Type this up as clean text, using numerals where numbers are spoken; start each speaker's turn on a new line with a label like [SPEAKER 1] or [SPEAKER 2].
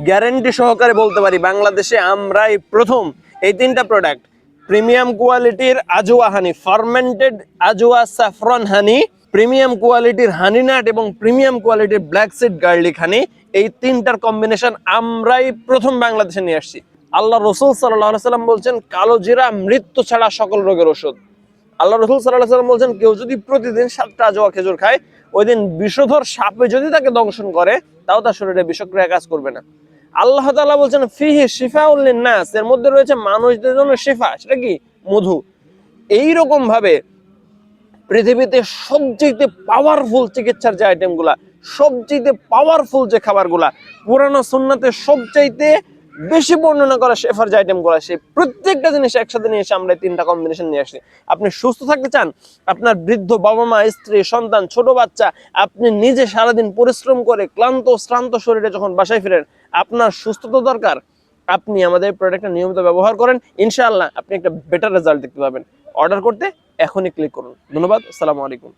[SPEAKER 1] Guarantee সহকারে বলতে পারি বাংলাদেশে আমরাই প্রথম এই তিনটা প্রোডাক্ট, প্রিমিয়াম কোয়ালিটির আজওয়া হানি, ফার্মেন্টেড আজওয়া স্যাফরন হানি, প্রিমিয়াম কোয়ালিটির হানি নাট এবং প্রিমিয়াম কোয়ালিটির ব্ল্যাক সিড গার্লিক হানি, এই তিনটার কম্বিনেশন আমরাই প্রথম বাংলাদেশে নিয়ে আসছি। আল্লাহ রসুল সাল্লাল্লাহু আলাইহি সাল্লাম বলছেন কালো জিরা মৃত্যু ছাড়া সকল রোগের ওষুধ। আল্লাহ রসুল সাল্লাল্লাহু আলাইহি সাল্লাম বলছেন কেউ যদি প্রতিদিন 7টা আজওয়া খেজুর খায়, ওই দিন বিষধর সাপে যদি তাকে দংশন করে তাও তার শরীরে বিষক্রিয়া কাজ করবে না। আল্লাহ তাআলা বলছেন ফিহি শিফাউল লিন্নাস, এর মধ্যে রয়েছে মানুষদের জন্য শিফা, সেটা কি? মধু। এইরকম ভাবে পৃথিবীতে সবচেয়ে পাওয়ারফুল চিকিৎসার যে আইটেমগুলা, সবচেয়ে পাওয়ারফুল যে খাবারগুলা, পুরানো সুন্নাতে সবচাইতে বেশি বর্ণনা করা শেফার যে আইটেমগুলা, সেই প্রত্যেকটা জিনিস একসাথে নিয়ে এসে আমরা তিনটা কম্বিনেশন নিয়ে আসি। আপনি সুস্থ থাকতে চান, আপনার বৃদ্ধ বাবা মা, স্ত্রী, সন্তান, ছোট বাচ্চা, আপনি নিজে সারাদিন পরিশ্রম করে ক্লান্ত শ্রান্ত শরীরে যখন বাসায় ফিরেন, আপনার সুস্থতা দরকার, আপনি আমাদের প্রোডাক্টটা নিয়মিত ব্যবহার করেন, ইনশাআল্লাহ আপনি একটা বেটার রেজাল্ট দেখতে পাবেন। অর্ডার করতে এখনই ক্লিক করুন। ধন্যবাদ। আসসালামু আলাইকুম।